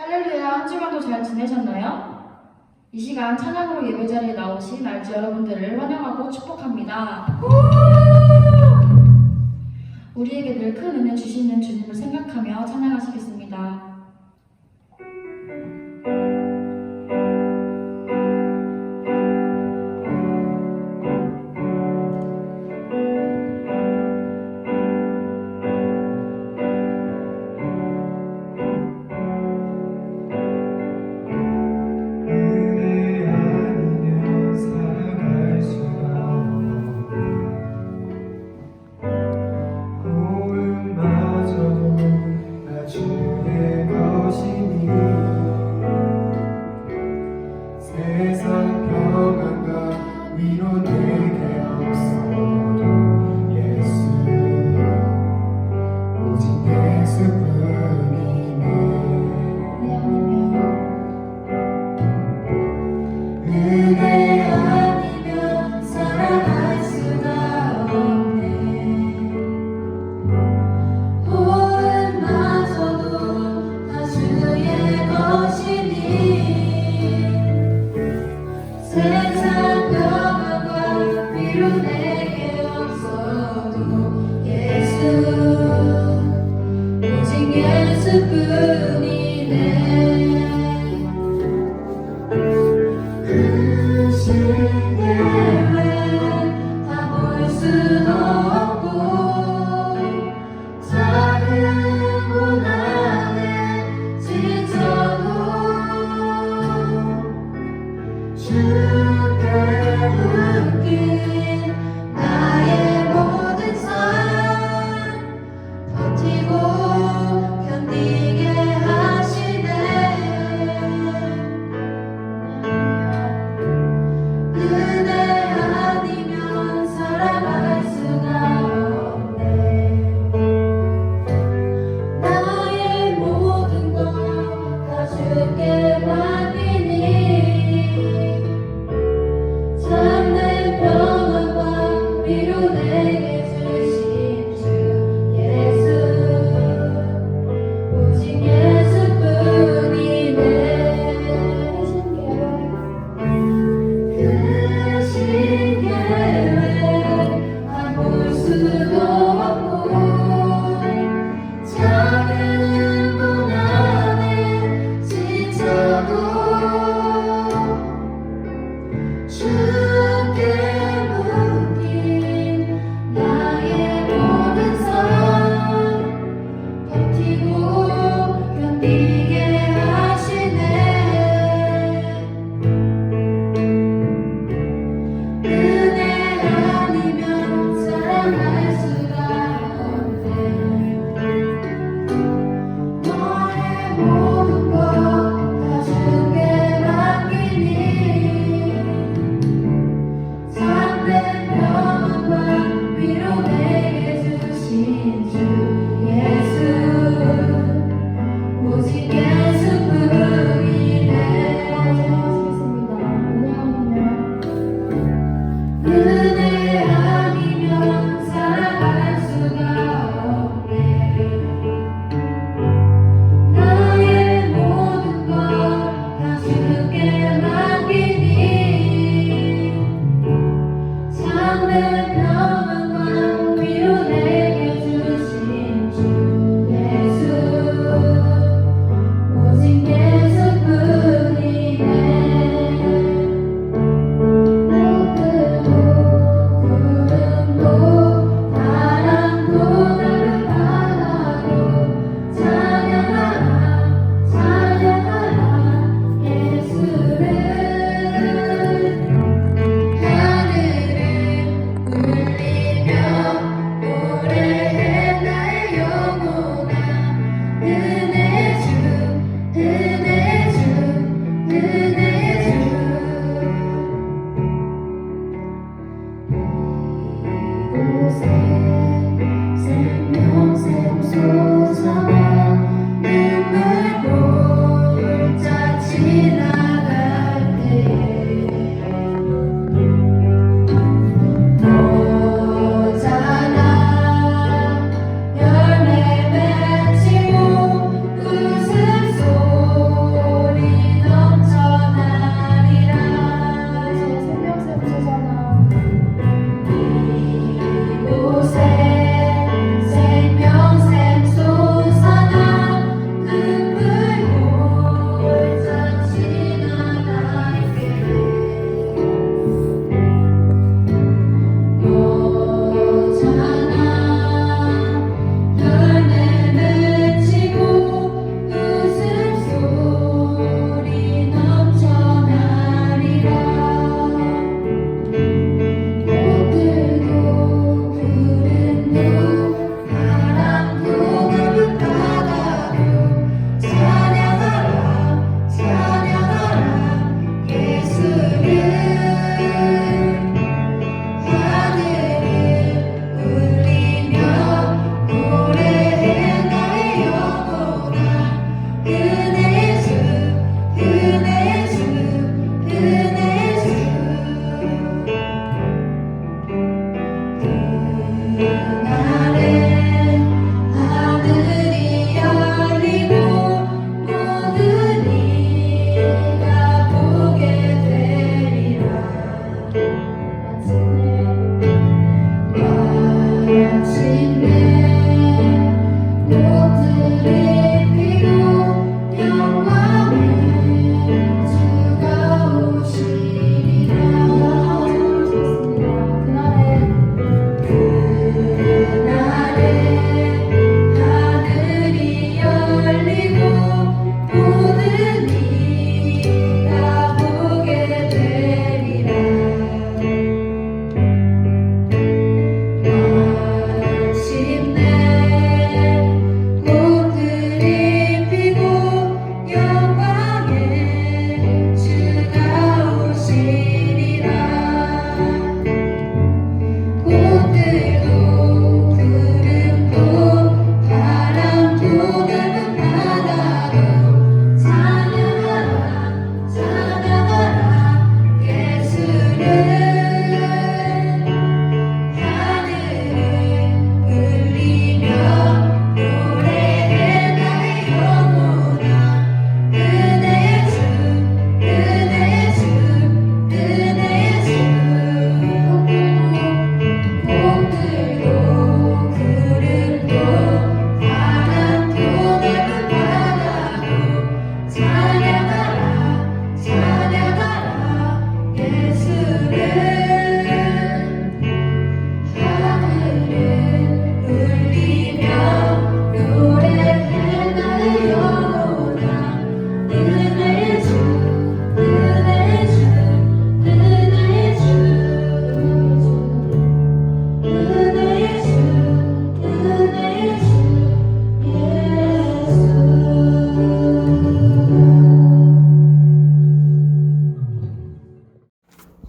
할렐루야, 한 주간도 잘 지내셨나요? 이 시간 찬양으로 예배 자리에 나오신 알지 여러분들을 환영하고 축복합니다. 우리에게 늘 큰 은혜 주시는 주님을 생각하며 찬양하시겠습니다.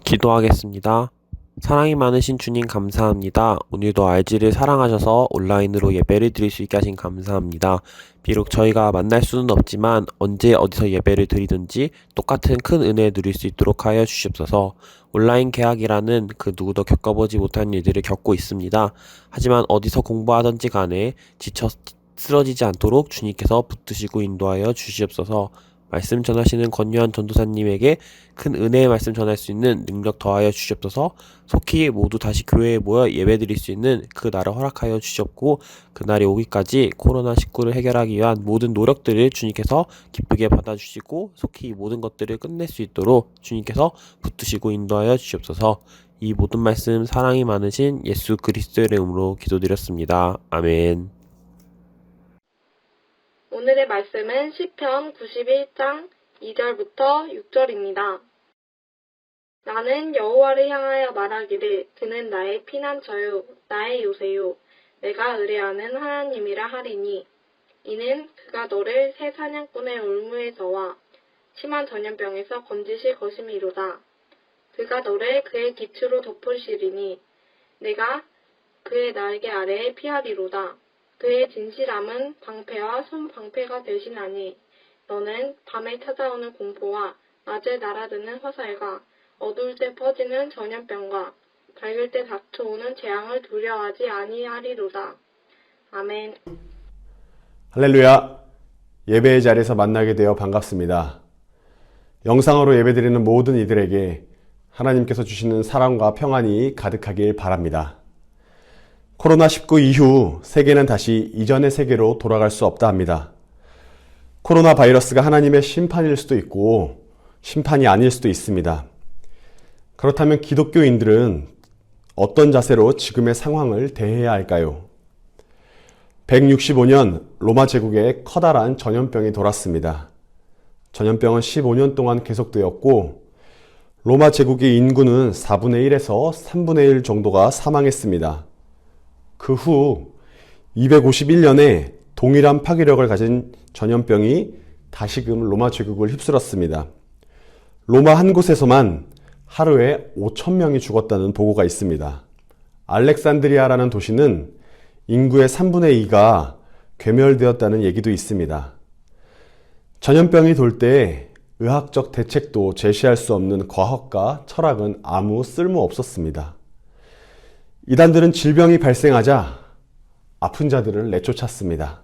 기도하겠습니다. 사랑이 많으신 주님 감사합니다. 오늘도 RG를 사랑하셔서 온라인으로 예배를 드릴 수 있게 하신 감사합니다. 비록 저희가 만날 수는 없지만 언제 어디서 예배를 드리든지 똑같은 큰 은혜 누릴 수 있도록 하여 주시옵소서. 온라인 개학이라는 그 누구도 겪어보지 못한 일들을 겪고 있습니다. 하지만 어디서 공부하든지 간에 지쳐 쓰러지지 않도록 주님께서 붙드시고 인도하여 주시옵소서. 말씀 전하시는 권유한 전도사님에게 큰 은혜의 말씀 전할 수 있는 능력 더하여 주시옵소서. 속히 모두 다시 교회에 모여 예배드릴 수 있는 그 날을 허락하여 주시옵고, 그날이 오기까지 코로나19를 해결하기 위한 모든 노력들을 주님께서 기쁘게 받아주시고 속히 이 모든 것들을 끝낼 수 있도록 주님께서 붙드시고 인도하여 주시옵소서. 이 모든 말씀 사랑이 많으신 예수 그리스도의 이름으로 기도드렸습니다. 아멘. 오늘의 말씀은 시편 91장 2절부터 6절입니다. 나는 여호와를 향하여 말하기를 그는 나의 피난처요 나의 요새요 내가 의뢰하는 하나님이라 하리니 이는 그가 너를 새 사냥꾼의 올무에서와 심한 전염병에서 건지실 것임이로다. 그가 너를 그의 기초로 덮으시리니 내가 그의 날개 아래에 피하리로다. 그의 진실함은 방패와 손방패가 되시나니 너는 밤에 찾아오는 공포와 낮에 날아드는 화살과 어두울 때 퍼지는 전염병과 밝을 때 닥쳐오는 재앙을 두려워하지 아니하리로다. 아멘. 할렐루야. 예배의 자리에서 만나게 되어 반갑습니다. 영상으로 예배드리는 모든 이들에게 하나님께서 주시는 사랑과 평안이 가득하길 바랍니다. 코로나19 이후 세계는 다시 이전의 세계로 돌아갈 수 없다 합니다. 코로나 바이러스가 하나님의 심판일 수도 있고 심판이 아닐 수도 있습니다. 그렇다면 기독교인들은 어떤 자세로 지금의 상황을 대해야 할까요? 165년 로마 제국에 커다란 전염병이 돌았습니다. 전염병은 15년 동안 계속되었고 로마 제국의 인구는 4분의 1에서 3분의 1 정도가 사망했습니다. 그 후 251년에 동일한 파괴력을 가진 전염병이 다시금 로마 제국을 휩쓸었습니다. 로마 한 곳에서만 하루에 5,000명이 죽었다는 보고가 있습니다. 알렉산드리아라는 도시는 인구의 3분의 2가 괴멸되었다는 얘기도 있습니다. 전염병이 돌 때 의학적 대책도 제시할 수 없는 과학과 철학은 아무 쓸모 없었습니다. 이단들은 질병이 발생하자 아픈 자들을 내쫓았습니다.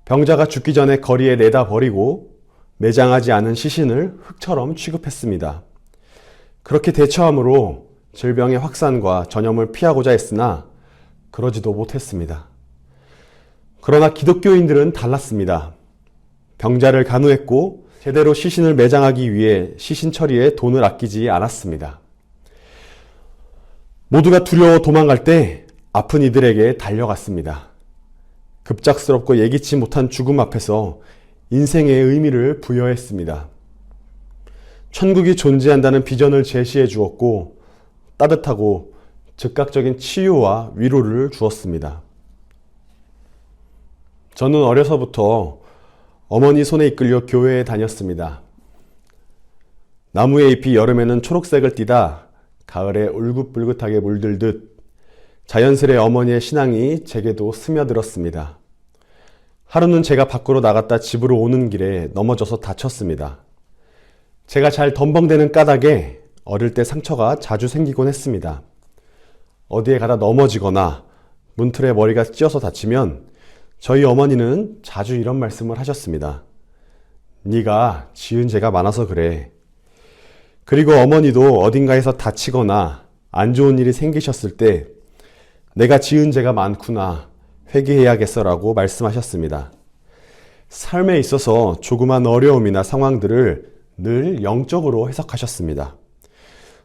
병자가 죽기 전에 거리에 내다 버리고 매장하지 않은 시신을 흙처럼 취급했습니다. 그렇게 대처함으로 질병의 확산과 전염을 피하고자 했으나 그러지도 못했습니다. 그러나 기독교인들은 달랐습니다. 병자를 간호했고 제대로 시신을 매장하기 위해 시신 처리에 돈을 아끼지 않았습니다. 모두가 두려워 도망갈 때 아픈 이들에게 달려갔습니다. 급작스럽고 예기치 못한 죽음 앞에서 인생의 의미를 부여했습니다. 천국이 존재한다는 비전을 제시해 주었고 따뜻하고 즉각적인 치유와 위로를 주었습니다. 저는 어려서부터 어머니 손에 이끌려 교회에 다녔습니다. 나무의 잎이 여름에는 초록색을 띠다 가을에 울긋불긋하게 물들듯 자연스레 어머니의 신앙이 제게도 스며들었습니다. 하루는 제가 밖으로 나갔다 집으로 오는 길에 넘어져서 다쳤습니다. 제가 잘 덤벙대는 까닭에 어릴 때 상처가 자주 생기곤 했습니다. 어디에 가다 넘어지거나 문틀에 머리가 찧어서 다치면 저희 어머니는 자주 이런 말씀을 하셨습니다. 네가 지은 죄가 많아서 그래. 그리고 어머니도 어딘가에서 다치거나 안 좋은 일이 생기셨을 때 내가 지은 죄가 많구나, 회개해야겠어라고 말씀하셨습니다. 삶에 있어서 조그만 어려움이나 상황들을 늘 영적으로 해석하셨습니다.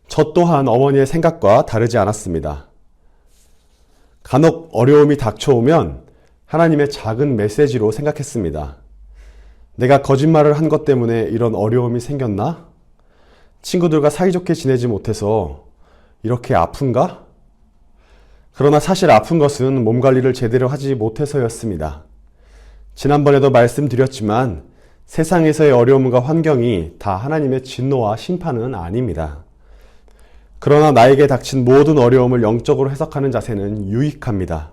저 또한 어머니의 생각과 다르지 않았습니다. 간혹 어려움이 닥쳐오면 하나님의 작은 메시지로 생각했습니다. 내가 거짓말을 한 것 때문에 이런 어려움이 생겼나? 친구들과 사이좋게 지내지 못해서 이렇게 아픈가? 그러나 사실 아픈 것은 몸 관리를 제대로 하지 못해서였습니다. 지난번에도 말씀드렸지만 세상에서의 어려움과 환경이 다 하나님의 진노와 심판은 아닙니다. 그러나 나에게 닥친 모든 어려움을 영적으로 해석하는 자세는 유익합니다.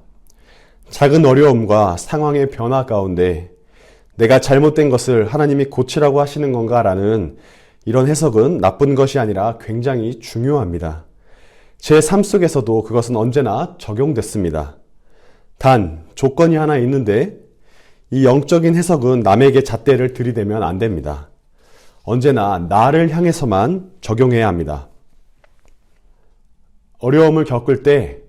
작은 어려움과 상황의 변화 가운데 내가 잘못된 것을 하나님이 고치라고 하시는 건가라는 이런 해석은 나쁜 것이 아니라 굉장히 중요합니다. 제 삶 속에서도 그것은 언제나 적용됐습니다. 단, 조건이 하나 있는데 이 영적인 해석은 남에게 잣대를 들이대면 안 됩니다. 언제나 나를 향해서만 적용해야 합니다. 어려움을 겪을 때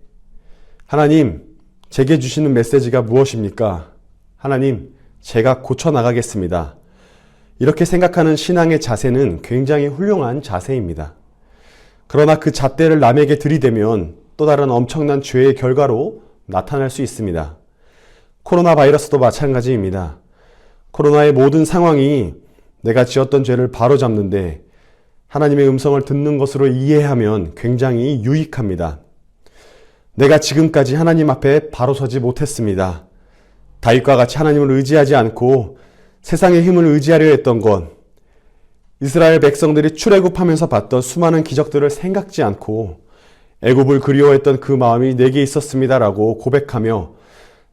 하나님, 제게 주시는 메시지가 무엇입니까? 하나님, 제가 고쳐나가겠습니다. 이렇게 생각하는 신앙의 자세는 굉장히 훌륭한 자세입니다. 그러나 그 잣대를 남에게 들이대면 또 다른 엄청난 죄의 결과로 나타날 수 있습니다. 코로나 바이러스도 마찬가지입니다. 코로나의 모든 상황이 내가 지었던 죄를 바로잡는데 하나님의 음성을 듣는 것으로 이해하면 굉장히 유익합니다. 내가 지금까지 하나님 앞에 바로 서지 못했습니다. 다윗과 같이 하나님을 의지하지 않고 세상의 힘을 의지하려 했던 것, 이스라엘 백성들이 출애굽하면서 봤던 수많은 기적들을 생각지 않고 애굽을 그리워했던 그 마음이 내게 있었습니다라고 고백하며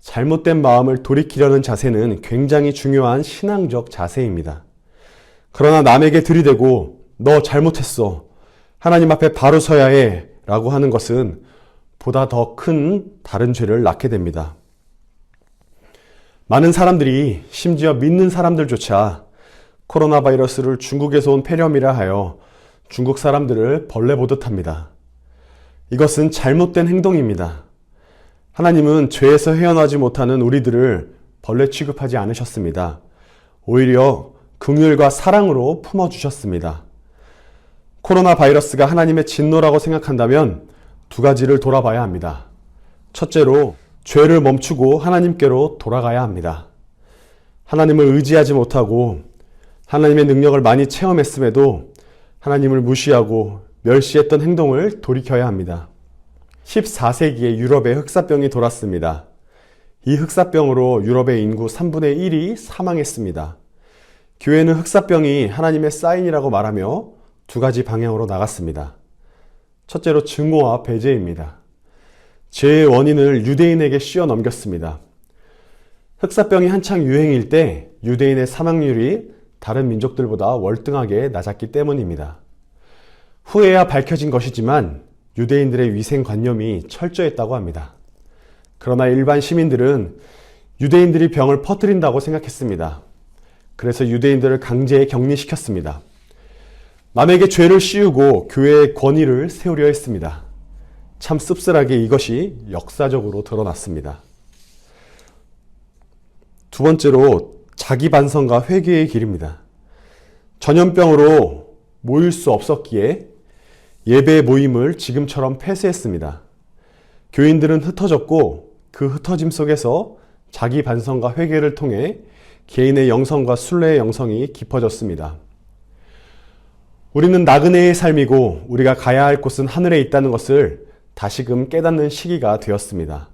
잘못된 마음을 돌이키려는 자세는 굉장히 중요한 신앙적 자세입니다. 그러나 남에게 들이대고 너 잘못했어. 하나님 앞에 바로 서야 해. 라고 하는 것은 보다 더 큰 다른 죄를 낳게 됩니다. 많은 사람들이 심지어 믿는 사람들조차 코로나 바이러스를 중국에서 온 폐렴이라 하여 중국 사람들을 벌레 보듯 합니다. 이것은 잘못된 행동입니다. 하나님은 죄에서 헤어나지 못하는 우리들을 벌레 취급하지 않으셨습니다. 오히려 긍휼과 사랑으로 품어주셨습니다. 코로나 바이러스가 하나님의 진노라고 생각한다면 두 가지를 돌아봐야 합니다. 첫째로 죄를 멈추고 하나님께로 돌아가야 합니다. 하나님을 의지하지 못하고 하나님의 능력을 많이 체험했음에도 하나님을 무시하고 멸시했던 행동을 돌이켜야 합니다. 14세기에 유럽에 흑사병이 돌았습니다. 이 흑사병으로 유럽의 인구 3분의 1이 사망했습니다. 교회는 흑사병이 하나님의 사인이라고 말하며 두 가지 방향으로 나갔습니다. 첫째로 증오와 배제입니다. 죄의 원인을 유대인에게 씌워 넘겼습니다. 흑사병이 한창 유행일 때 유대인의 사망률이 다른 민족들보다 월등하게 낮았기 때문입니다. 후에야 밝혀진 것이지만 유대인들의 위생관념이 철저했다고 합니다. 그러나 일반 시민들은 유대인들이 병을 퍼뜨린다고 생각했습니다. 그래서 유대인들을 강제에 격리시켰습니다. 남에게 죄를 씌우고 교회의 권위를 세우려 했습니다. 참 씁쓸하게 이것이 역사적으로 드러났습니다. 두 번째로 자기 반성과 회개의 길입니다. 전염병으로 모일 수 없었기에 예배 모임을 지금처럼 폐쇄했습니다. 교인들은 흩어졌고 그 흩어짐 속에서 자기 반성과 회개를 통해 개인의 영성과 순례의 영성이 깊어졌습니다. 우리는 나그네의 삶이고 우리가 가야 할 곳은 하늘에 있다는 것을 다시금 깨닫는 시기가 되었습니다.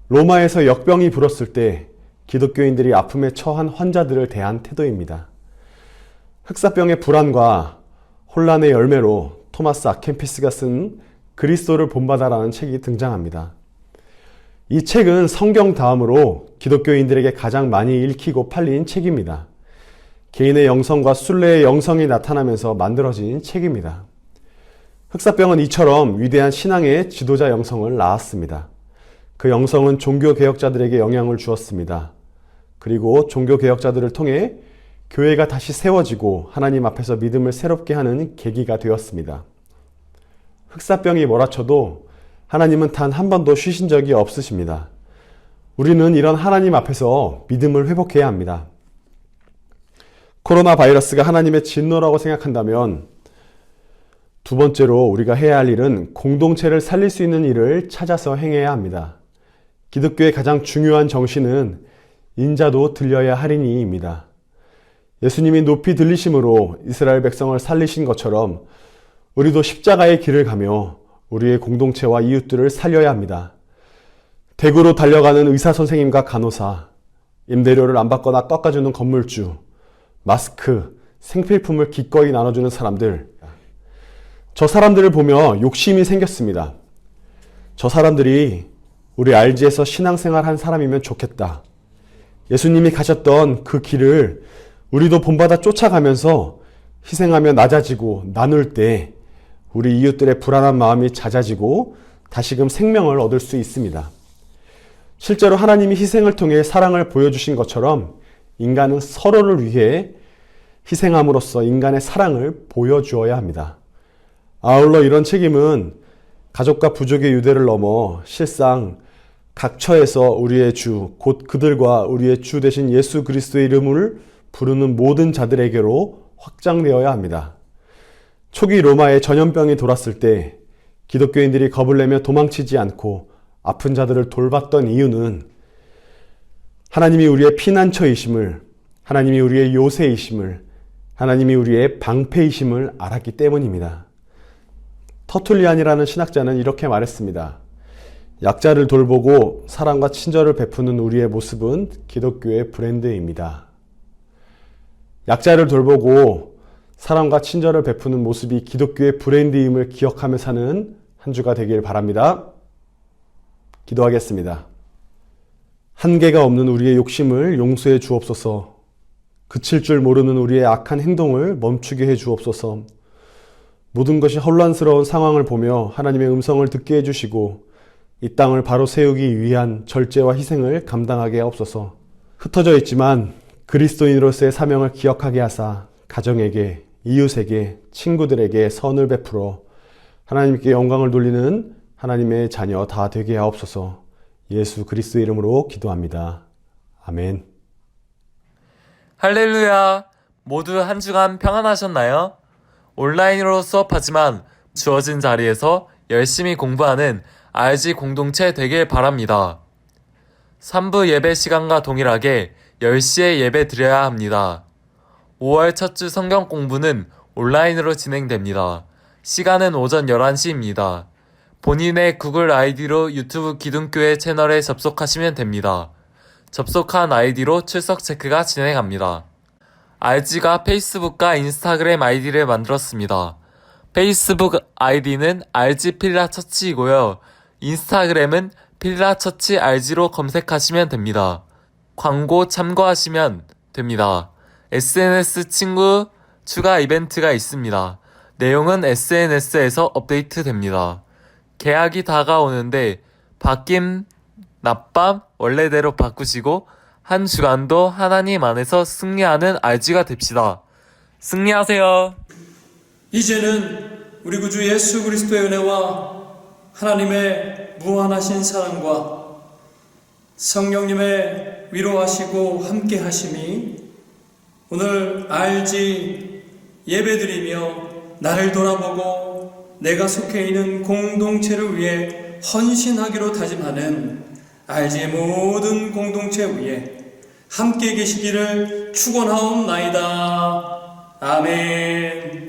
로마에서 역병이 불었을 때 기독교인들이 아픔에 처한 환자들을 대한 태도입니다. 흑사병의 불안과 혼란의 열매로 토마스 아켄피스가 쓴 그리스도를 본받아라는 책이 등장합니다. 이 책은 성경 다음으로 기독교인들에게 가장 많이 읽히고 팔린 책입니다. 개인의 영성과 순례의 영성이 나타나면서 만들어진 책입니다. 흑사병은 이처럼 위대한 신앙의 지도자 영성을 낳았습니다. 그 영성은 종교개혁자들에게 영향을 주었습니다. 그리고 종교개혁자들을 통해 교회가 다시 세워지고 하나님 앞에서 믿음을 새롭게 하는 계기가 되었습니다. 흑사병이 몰아쳐도 하나님은 단 한 번도 쉬신 적이 없으십니다. 우리는 이런 하나님 앞에서 믿음을 회복해야 합니다. 코로나 바이러스가 하나님의 진노라고 생각한다면 두 번째로 우리가 해야 할 일은 공동체를 살릴 수 있는 일을 찾아서 행해야 합니다. 기독교의 가장 중요한 정신은 인자도 들려야 하리니입니다. 예수님이 높이 들리심으로 이스라엘 백성을 살리신 것처럼 우리도 십자가의 길을 가며 우리의 공동체와 이웃들을 살려야 합니다. 대구로 달려가는 의사 선생님과 간호사, 임대료를 안 받거나 깎아주는 건물주, 마스크, 생필품을 기꺼이 나눠주는 사람들, 저 사람들을 보며 욕심이 생겼습니다. 저 사람들이 우리 RG에서 신앙생활 한 사람이면 좋겠다. 예수님이 가셨던 그 길을 우리도 본받아 쫓아가면서 희생하며 낮아지고 나눌 때 우리 이웃들의 불안한 마음이 잦아지고 다시금 생명을 얻을 수 있습니다. 실제로 하나님이 희생을 통해 사랑을 보여주신 것처럼 인간은 서로를 위해 희생함으로써 인간의 사랑을 보여주어야 합니다. 아울러 이런 책임은 가족과 부족의 유대를 넘어 실상 각 처에서 우리의 주, 곧 그들과 우리의 주 되신 예수 그리스도의 이름을 부르는 모든 자들에게로 확장되어야 합니다. 초기 로마에 전염병이 돌았을 때 기독교인들이 겁을 내며 도망치지 않고 아픈 자들을 돌봤던 이유는 하나님이 우리의 피난처이심을, 하나님이 우리의 요새이심을, 하나님이 우리의 방패이심을 알았기 때문입니다. 터툴리안이라는 신학자는 이렇게 말했습니다. 약자를 돌보고 사랑과 친절을 베푸는 우리의 모습은 기독교의 브랜드입니다. 약자를 돌보고 사랑과 친절을 베푸는 모습이 기독교의 브랜드임을 기억하며 사는 한 주가 되길 바랍니다. 기도하겠습니다. 한계가 없는 우리의 욕심을 용서해 주옵소서. 그칠 줄 모르는 우리의 악한 행동을 멈추게 해 주옵소서. 모든 것이 혼란스러운 상황을 보며 하나님의 음성을 듣게 해주시고 이 땅을 바로 세우기 위한 절제와 희생을 감당하게 하옵소서. 흩어져 있지만 그리스도인으로서의 사명을 기억하게 하사 가정에게, 이웃에게, 친구들에게 선을 베풀어 하나님께 영광을 돌리는 하나님의 자녀 다 되게 하옵소서. 예수 그리스도의 이름으로 기도합니다. 아멘. 할렐루야! 모두 한 주간 평안하셨나요? 온라인으로 수업하지만 주어진 자리에서 열심히 공부하는 RG 공동체 되길 바랍니다. 3부 예배 시간과 동일하게 10시에 예배 드려야 합니다. 5월 첫 주 성경 공부는 온라인으로 진행됩니다. 시간은 오전 11시입니다. 본인의 구글 아이디로 유튜브 기둥교회 채널에 접속하시면 됩니다. 접속한 아이디로 출석 체크가 진행합니다. RG가 페이스북과 인스타그램 아이디를 만들었습니다. 페이스북 아이디는 RG 필라처치이고요. 인스타그램은 필라처치 RG로 검색하시면 됩니다. 광고 참고하시면 됩니다. SNS 친구 추가 이벤트가 있습니다. 내용은 SNS에서 업데이트됩니다. 개학이 다가오는데 바뀐 낮밤 원래대로 바꾸시고 한 주간도 하나님 안에서 승리하는 RG가 됩시다. 승리하세요. 이제는 우리 구주 예수 그리스도의 은혜와 하나님의 무한하신 사랑과 성령님의 위로하시고 함께 하심이 오늘 RG 예배드리며 나를 돌아보고 내가 속해 있는 공동체를 위해 헌신하기로 다짐하는 RG의 모든 공동체 위에 함께 계시기를 축원하옵나이다. 아멘.